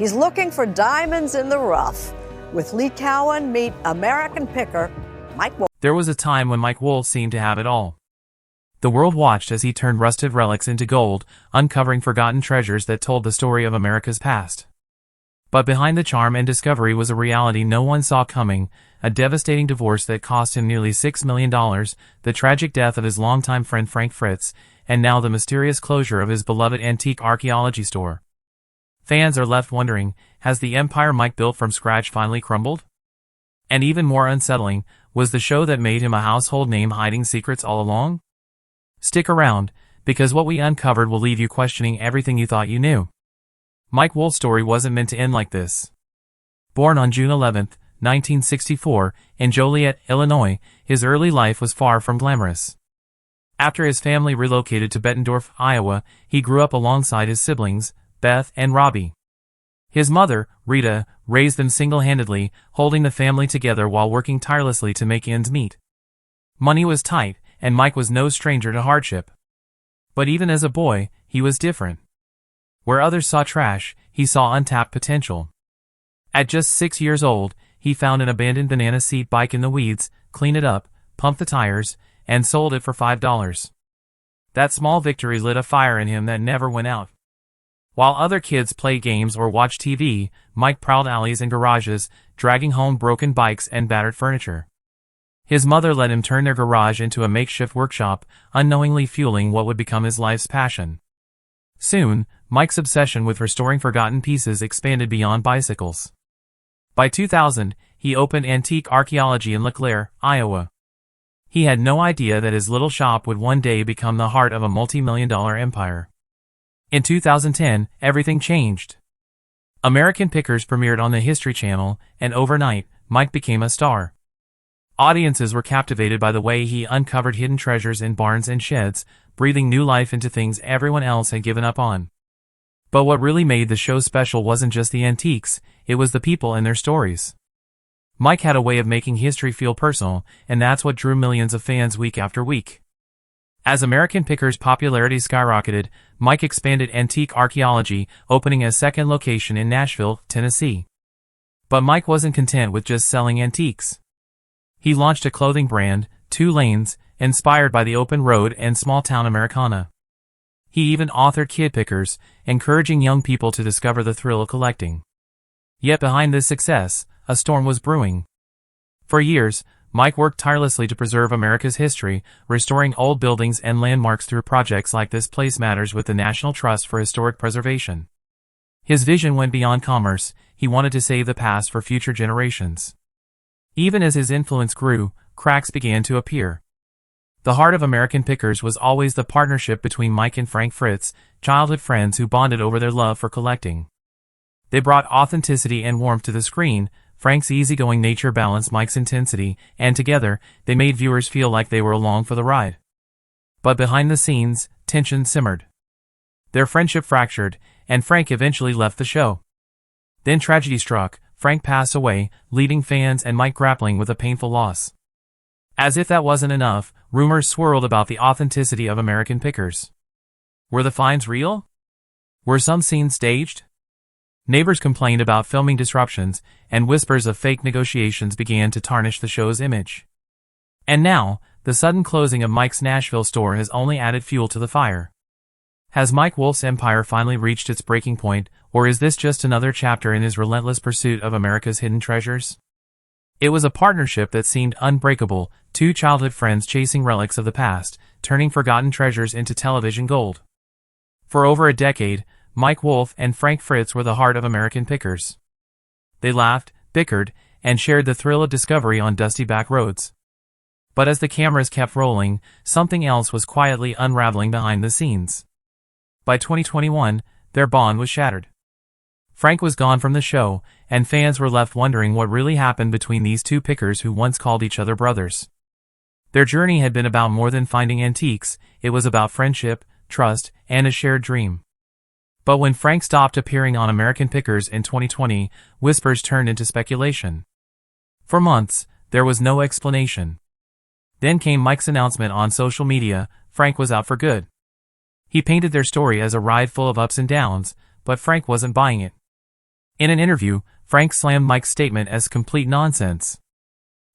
He's looking for diamonds in the rough. With Lee Cowan, meet American picker Mike Wolfe. There was a time when Mike Wolfe seemed to have it all. The world watched as he turned rusted relics into gold, uncovering forgotten treasures that told the story of America's past. But behind the charm and discovery was a reality no one saw coming, a devastating divorce that cost him nearly $6 million, the tragic death of his longtime friend Frank Fritz, and now the mysterious closure of his beloved antique archaeology store. Fans are left wondering, has the empire Mike built from scratch finally crumbled? And even more unsettling, was the show that made him a household name hiding secrets all along? Stick around, because what we uncovered will leave you questioning everything you thought you knew. Mike Wolfe's story wasn't meant to end like this. Born on June 11, 1964, in Joliet, Illinois, his early life was far from glamorous. After his family relocated to Bettendorf, Iowa, he grew up alongside his siblings, Beth and Robbie. His mother, Rita, raised them single-handedly, holding the family together while working tirelessly to make ends meet. Money was tight, and Mike was no stranger to hardship. But even as a boy, he was different. Where others saw trash, he saw untapped potential. At just 6 years old, he found an abandoned banana seat bike in the weeds, cleaned it up, pumped the tires, and sold it for $5. That small victory lit a fire in him that never went out. While other kids played games or watched TV, Mike prowled alleys and garages, dragging home broken bikes and battered furniture. His mother let him turn their garage into a makeshift workshop, unknowingly fueling what would become his life's passion. Soon, Mike's obsession with restoring forgotten pieces expanded beyond bicycles. By 2000, he opened Antique Archaeology in LeClaire, Iowa. He had no idea that his little shop would one day become the heart of a multi-million-dollar empire. In 2010, everything changed. American Pickers premiered on the History Channel, and overnight, Mike became a star. Audiences were captivated by the way he uncovered hidden treasures in barns and sheds, breathing new life into things everyone else had given up on. But what really made the show special wasn't just the antiques, it was the people and their stories. Mike had a way of making history feel personal, and that's what drew millions of fans week after week. As American Pickers' popularity skyrocketed, Mike expanded Antique Archaeology, opening a second location in Nashville, Tennessee. But Mike wasn't content with just selling antiques. He launched a clothing brand, Two Lanes, inspired by the open road and small-town Americana. He even authored Kid Pickers, encouraging young people to discover the thrill of collecting. Yet behind this success, a storm was brewing. For years, Mike worked tirelessly to preserve America's history, restoring old buildings and landmarks through projects like This Place Matters with the National Trust for Historic Preservation. His vision went beyond commerce, he wanted to save the past for future generations. Even as his influence grew, cracks began to appear. The heart of American Pickers was always the partnership between Mike and Frank Fritz, childhood friends who bonded over their love for collecting. They brought authenticity and warmth to the screen. Frank's easygoing nature balanced Mike's intensity, and together, they made viewers feel like they were along for the ride. But behind the scenes, tension simmered. Their friendship fractured, and Frank eventually left the show. Then tragedy struck. Frank passed away, leaving fans and Mike grappling with a painful loss. As if that wasn't enough, rumors swirled about the authenticity of American Pickers. Were the finds real? Were some scenes staged? Neighbors complained about filming disruptions, and whispers of fake negotiations began to tarnish the show's image. And now, the sudden closing of Mike's Nashville store has only added fuel to the fire. Has Mike Wolfe's empire finally reached its breaking point, or is this just another chapter in his relentless pursuit of America's hidden treasures? It was a partnership that seemed unbreakable, two childhood friends chasing relics of the past, turning forgotten treasures into television gold. For over a decade, Mike Wolfe and Frank Fritz were the heart of American Pickers. They laughed, bickered, and shared the thrill of discovery on dusty back roads. But as the cameras kept rolling, something else was quietly unraveling behind the scenes. By 2021, their bond was shattered. Frank was gone from the show, and fans were left wondering what really happened between these two pickers who once called each other brothers. Their journey had been about more than finding antiques, it was about friendship, trust, and a shared dream. But when Frank stopped appearing on American Pickers in 2020, whispers turned into speculation. For months, there was no explanation. Then came Mike's announcement on social media: Frank was out for good. He painted their story as a ride full of ups and downs, but Frank wasn't buying it. In an interview, Frank slammed Mike's statement as complete nonsense.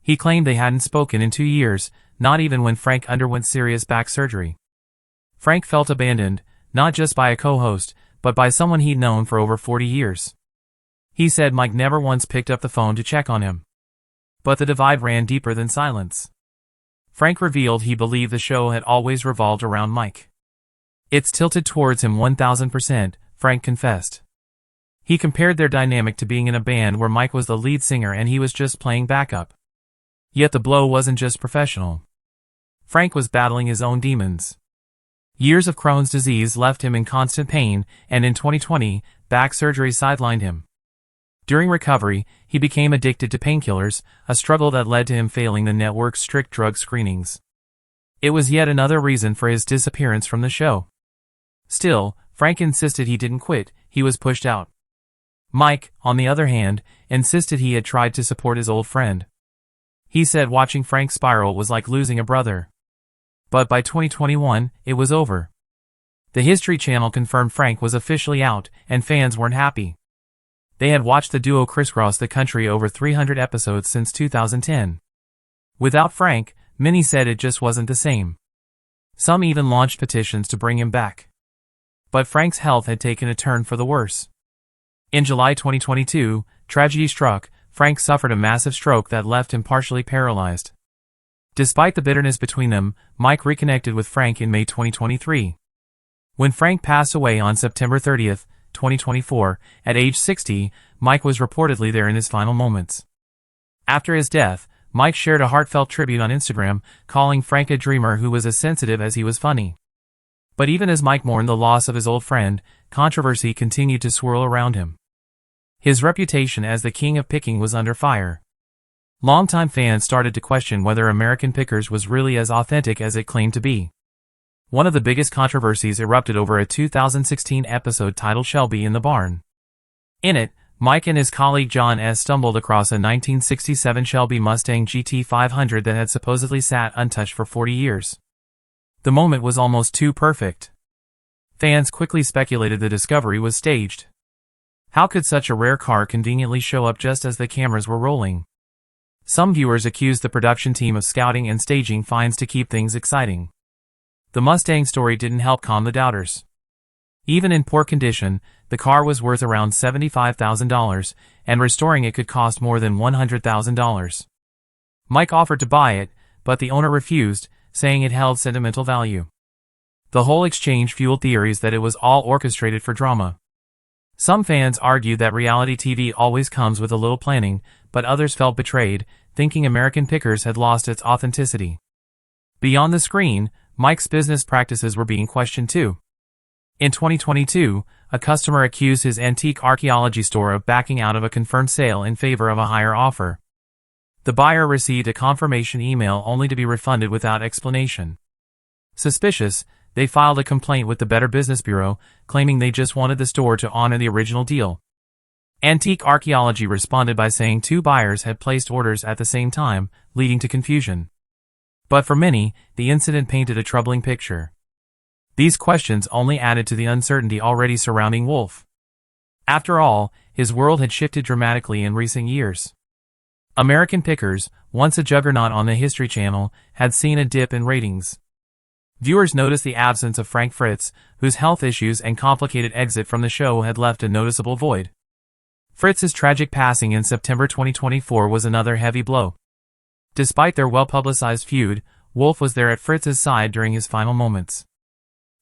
He claimed they hadn't spoken in 2 years, not even when Frank underwent serious back surgery. Frank felt abandoned, not just by a co-host, but by someone he'd known for over 40 years. He said Mike never once picked up the phone to check on him. But the divide ran deeper than silence. Frank revealed he believed the show had always revolved around Mike. "It's tilted towards him 1000%, Frank confessed. He compared their dynamic to being in a band where Mike was the lead singer and he was just playing backup. Yet the blow wasn't just professional. Frank was battling his own demons. Years of Crohn's disease left him in constant pain, and in 2020, back surgery sidelined him. During recovery, he became addicted to painkillers, a struggle that led to him failing the network's strict drug screenings. It was yet another reason for his disappearance from the show. Still, Frank insisted he didn't quit, he was pushed out. Mike, on the other hand, insisted he had tried to support his old friend. He said watching Frank spiral was like losing a brother. But by 2021, it was over. The History Channel confirmed Frank was officially out, and fans weren't happy. They had watched the duo crisscross the country over 300 episodes since 2010. Without Frank, many said it just wasn't the same. Some even launched petitions to bring him back. But Frank's health had taken a turn for the worse. In July 2022, tragedy struck. Frank suffered a massive stroke that left him partially paralyzed. Despite the bitterness between them, Mike reconnected with Frank in May 2023. When Frank passed away on September 30, 2024, at age 60, Mike was reportedly there in his final moments. After his death, Mike shared a heartfelt tribute on Instagram, calling Frank a dreamer who was as sensitive as he was funny. But even as Mike mourned the loss of his old friend, controversy continued to swirl around him. His reputation as the king of picking was under fire. Longtime fans started to question whether American Pickers was really as authentic as it claimed to be. One of the biggest controversies erupted over a 2016 episode titled Shelby in the Barn. In it, Mike and his colleague John S. stumbled across a 1967 Shelby Mustang GT 500 that had supposedly sat untouched for 40 years. The moment was almost too perfect. Fans quickly speculated the discovery was staged. How could such a rare car conveniently show up just as the cameras were rolling? Some viewers accused the production team of scouting and staging finds to keep things exciting. The Mustang story didn't help calm the doubters. Even in poor condition, the car was worth around $75,000, and restoring it could cost more than $100,000. Mike offered to buy it, but the owner refused, saying it held sentimental value. The whole exchange fueled theories that it was all orchestrated for drama. Some fans argued that reality TV always comes with a little planning, but others felt betrayed, thinking American Pickers had lost its authenticity. Beyond the screen, Mike's business practices were being questioned too. In 2022, a customer accused his antique archaeology store of backing out of a confirmed sale in favor of a higher offer. The buyer received a confirmation email only to be refunded without explanation. Suspicious, they filed a complaint with the Better Business Bureau, claiming they just wanted the store to honor the original deal. Antique Archaeology responded by saying 2 buyers had placed orders at the same time, leading to confusion. But for many, the incident painted a troubling picture. These questions only added to the uncertainty already surrounding Wolfe. After all, his world had shifted dramatically in recent years. American Pickers, once a juggernaut on the History Channel, had seen a dip in ratings. Viewers noticed the absence of Frank Fritz, whose health issues and complicated exit from the show had left a noticeable void. Fritz's tragic passing in September 2024 was another heavy blow. Despite their well-publicized feud, Wolfe was there at Fritz's side during his final moments.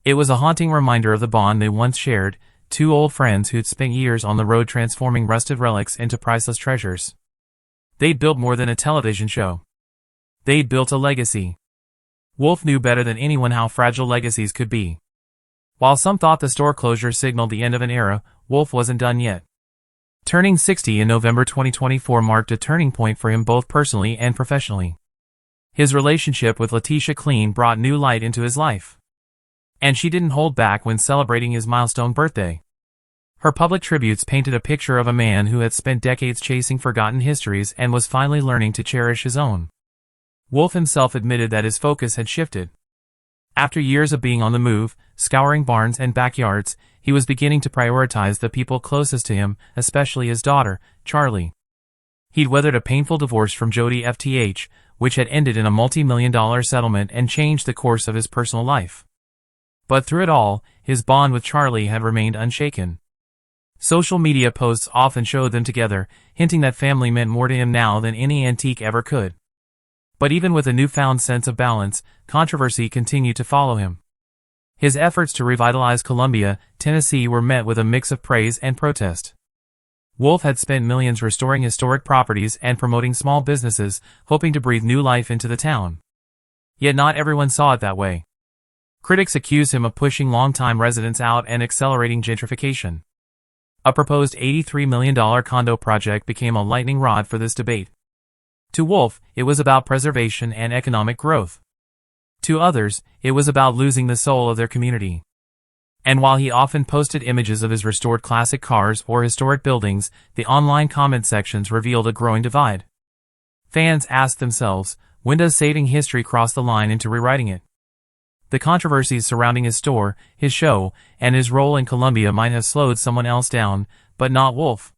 It was a haunting reminder of the bond they once shared, 2 old friends who'd spent years on the road transforming rusted relics into priceless treasures. They'd built more than a television show. They'd built a legacy. Wolfe knew better than anyone how fragile legacies could be. While some thought the store closure signaled the end of an era, Wolfe wasn't done yet. Turning 60 in November 2024 marked a turning point for him both personally and professionally. His relationship with Letitia Clean brought new light into his life. And she didn't hold back when celebrating his milestone birthday. Her public tributes painted a picture of a man who had spent decades chasing forgotten histories and was finally learning to cherish his own. Wolfe himself admitted that his focus had shifted. After years of being on the move, scouring barns and backyards, he was beginning to prioritize the people closest to him, especially his daughter, Charlie. He'd weathered a painful divorce from Jody FTH, which had ended in a multi-million-dollar settlement and changed the course of his personal life. But through it all, his bond with Charlie had remained unshaken. Social media posts often showed them together, hinting that family meant more to him now than any antique ever could. But even with a newfound sense of balance, controversy continued to follow him. His efforts to revitalize Columbia, Tennessee were met with a mix of praise and protest. Wolfe had spent millions restoring historic properties and promoting small businesses, hoping to breathe new life into the town. Yet not everyone saw it that way. Critics accused him of pushing longtime residents out and accelerating gentrification. A proposed $83 million condo project became a lightning rod for this debate. To Wolfe, it was about preservation and economic growth. To others, it was about losing the soul of their community. And while he often posted images of his restored classic cars or historic buildings, the online comment sections revealed a growing divide. Fans asked themselves, when does saving history cross the line into rewriting it? The controversies surrounding his store, his show, and his role in Columbia might have slowed someone else down, but not Wolfe.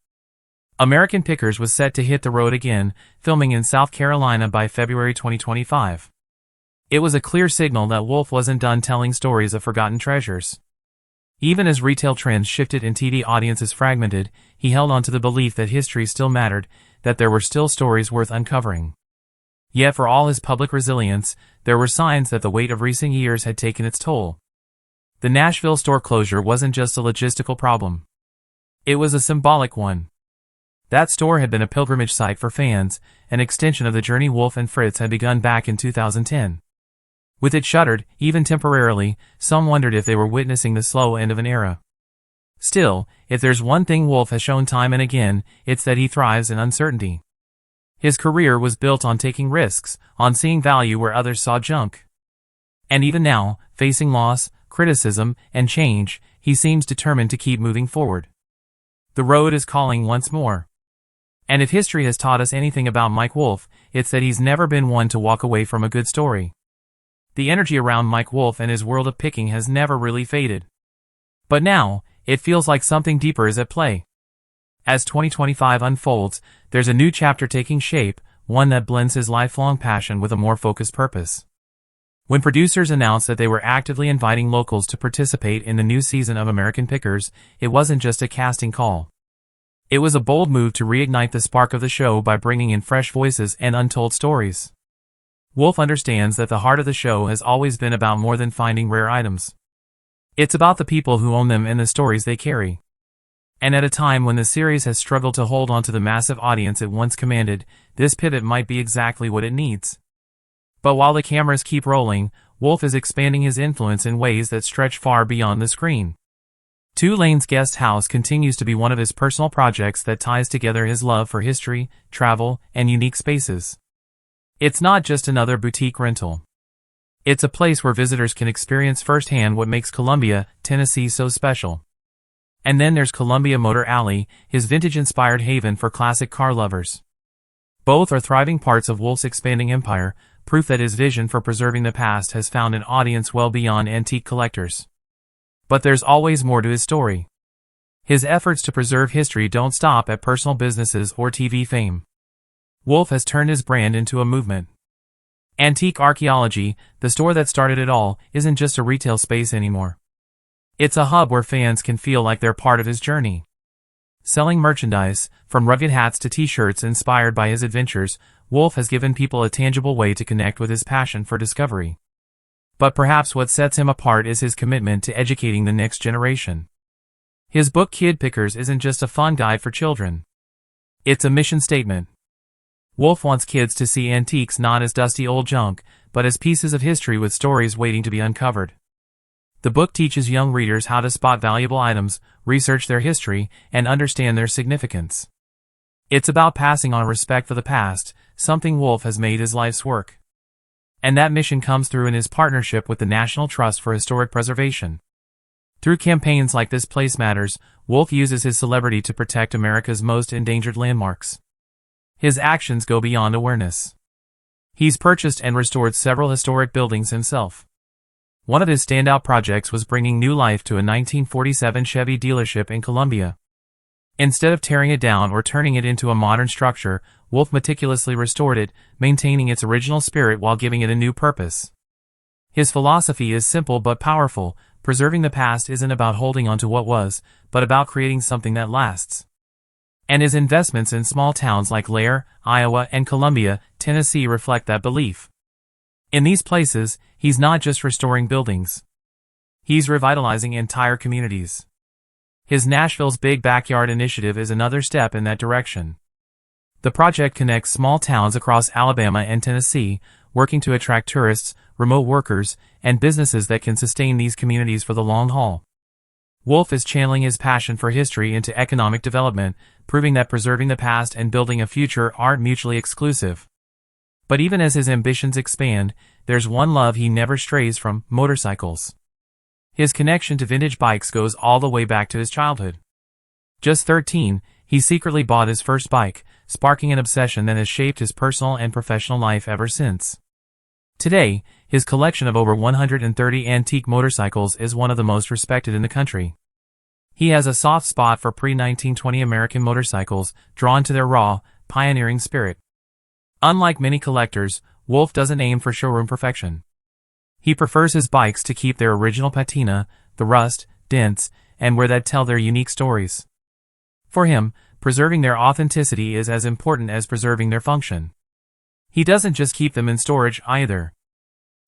American Pickers was set to hit the road again, filming in South Carolina by February 2025. It was a clear signal that Wolfe wasn't done telling stories of forgotten treasures. Even as retail trends shifted and TV audiences fragmented, he held on to the belief that history still mattered, that there were still stories worth uncovering. Yet for all his public resilience, there were signs that the weight of recent years had taken its toll. The Nashville store closure wasn't just a logistical problem. It was a symbolic one. That store had been a pilgrimage site for fans, an extension of the journey Wolfe and Fritz had begun back in 2010. With it shuttered, even temporarily, some wondered if they were witnessing the slow end of an era. Still, if there's one thing Wolfe has shown time and again, it's that he thrives in uncertainty. His career was built on taking risks, on seeing value where others saw junk. And even now, facing loss, criticism, and change, he seems determined to keep moving forward. The road is calling once more. And if history has taught us anything about Mike Wolfe, it's that he's never been one to walk away from a good story. The energy around Mike Wolfe and his world of picking has never really faded. But now, it feels like something deeper is at play. As 2025 unfolds, there's a new chapter taking shape, one that blends his lifelong passion with a more focused purpose. When producers announced that they were actively inviting locals to participate in the new season of American Pickers, it wasn't just a casting call. It was a bold move to reignite the spark of the show by bringing in fresh voices and untold stories. Wolfe understands that the heart of the show has always been about more than finding rare items. It's about the people who own them and the stories they carry. And at a time when the series has struggled to hold on to the massive audience it once commanded, this pivot might be exactly what it needs. But while the cameras keep rolling, Wolfe is expanding his influence in ways that stretch far beyond the screen. Two Lane's Guest House continues to be one of his personal projects that ties together his love for history, travel, and unique spaces. It's not just another boutique rental. It's a place where visitors can experience firsthand what makes Columbia, Tennessee so special. And then there's Columbia Motor Alley, his vintage-inspired haven for classic car lovers. Both are thriving parts of Wolfe's expanding empire, proof that his vision for preserving the past has found an audience well beyond antique collectors. But there's always more to his story. His efforts to preserve history don't stop at personal businesses or TV fame. Wolfe has turned his brand into a movement. Antique Archaeology, the store that started it all, isn't just a retail space anymore. It's a hub where fans can feel like they're part of his journey. Selling merchandise, from rugged hats to t-shirts inspired by his adventures, Wolfe has given people a tangible way to connect with his passion for discovery. But perhaps what sets him apart is his commitment to educating the next generation. His book Kid Pickers isn't just a fun guide for children. It's a mission statement. Wolfe wants kids to see antiques not as dusty old junk, but as pieces of history with stories waiting to be uncovered. The book teaches young readers how to spot valuable items, research their history, and understand their significance. It's about passing on respect for the past, something Wolfe has made his life's work. And that mission comes through in his partnership with the National Trust for Historic Preservation. Through campaigns like This Place Matters, Wolfe uses his celebrity to protect America's most endangered landmarks. His actions go beyond awareness. He's purchased and restored several historic buildings himself. One of his standout projects was bringing new life to a 1947 Chevy dealership in Columbia. Instead of tearing it down or turning it into a modern structure, Wolfe meticulously restored it, maintaining its original spirit while giving it a new purpose. His philosophy is simple but powerful. Preserving the past isn't about holding on to what was, but about creating something that lasts. And his investments in small towns like Lair, Iowa, and Columbia, Tennessee reflect that belief. In these places, he's not just restoring buildings. He's revitalizing entire communities. His Nashville's Big Backyard initiative is another step in that direction. The project connects small towns across Alabama and Tennessee, working to attract tourists, remote workers, and businesses that can sustain these communities for the long haul. Wolfe is channeling his passion for history into economic development, proving that preserving the past and building a future aren't mutually exclusive. But even as his ambitions expand, there's one love he never strays from: motorcycles. His connection to vintage bikes goes all the way back to his childhood. Just 13, he secretly bought his first bike, sparking an obsession that has shaped his personal and professional life ever since. Today, his collection of over 130 antique motorcycles is one of the most respected in the country. He has a soft spot for pre-1920 American motorcycles, drawn to their raw, pioneering spirit. Unlike many collectors, Wolfe doesn't aim for showroom perfection. He prefers his bikes to keep their original patina, the rust, dents, and wear that tell their unique stories. For him, preserving their authenticity is as important as preserving their function. He doesn't just keep them in storage either.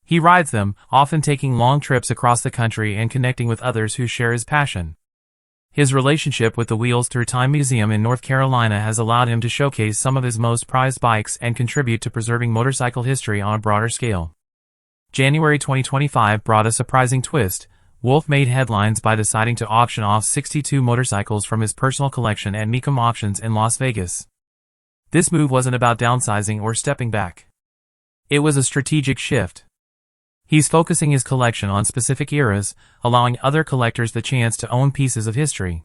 He rides them, often taking long trips across the country and connecting with others who share his passion. His relationship with the Wheels Through Time Museum in North Carolina has allowed him to showcase some of his most prized bikes and contribute to preserving motorcycle history on a broader scale. January 2025 brought a surprising twist. Wolfe made headlines by deciding to auction off 62 motorcycles from his personal collection at Mecum Auctions in Las Vegas. This move wasn't about downsizing or stepping back. It was a strategic shift. He's focusing his collection on specific eras, allowing other collectors the chance to own pieces of history.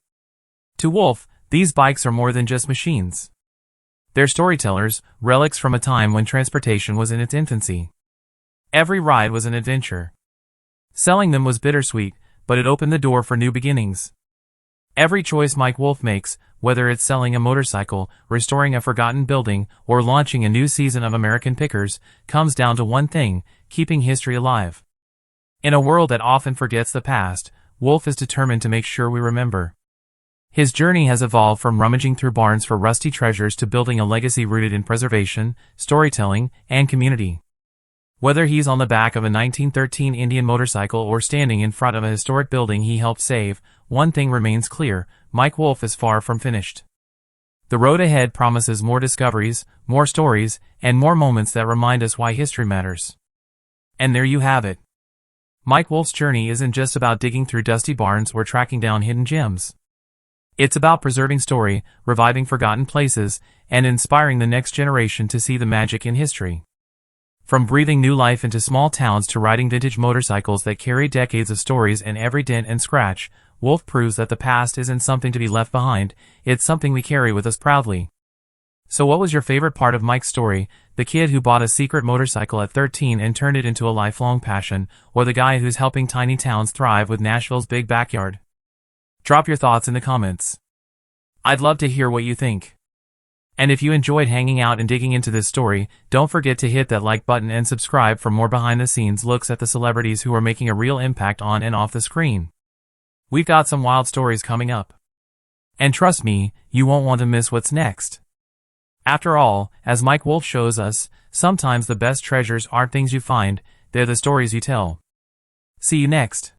To Wolfe, these bikes are more than just machines. They're storytellers, relics from a time when transportation was in its infancy. Every ride was an adventure. Selling them was bittersweet, but it opened the door for new beginnings. Every choice Mike Wolfe makes, whether it's selling a motorcycle, restoring a forgotten building, or launching a new season of American Pickers, comes down to one thing: keeping history alive. In a world that often forgets the past, Wolfe is determined to make sure we remember. His journey has evolved from rummaging through barns for rusty treasures to building a legacy rooted in preservation, storytelling, and community. Whether he's on the back of a 1913 Indian motorcycle or standing in front of a historic building he helped save, one thing remains clear: Mike Wolfe is far from finished. The road ahead promises more discoveries, more stories, and more moments that remind us why history matters. And there you have it. Mike Wolfe's journey isn't just about digging through dusty barns or tracking down hidden gems. It's about preserving story, reviving forgotten places, and inspiring the next generation to see the magic in history. From breathing new life into small towns to riding vintage motorcycles that carry decades of stories in every dent and scratch, Wolfe proves that the past isn't something to be left behind, it's something we carry with us proudly. So what was your favorite part of Mike's story? The kid who bought a secret motorcycle at 13 and turned it into a lifelong passion, or the guy who's helping tiny towns thrive with Nashville's Big Backyard? Drop your thoughts in the comments. I'd love to hear what you think. And if you enjoyed hanging out and digging into this story, don't forget to hit that like button and subscribe for more behind-the-scenes looks at the celebrities who are making a real impact on and off the screen. We've got some wild stories coming up. And trust me, you won't want to miss what's next. After all, as Mike Wolfe shows us, sometimes the best treasures aren't things you find, they're the stories you tell. See you next.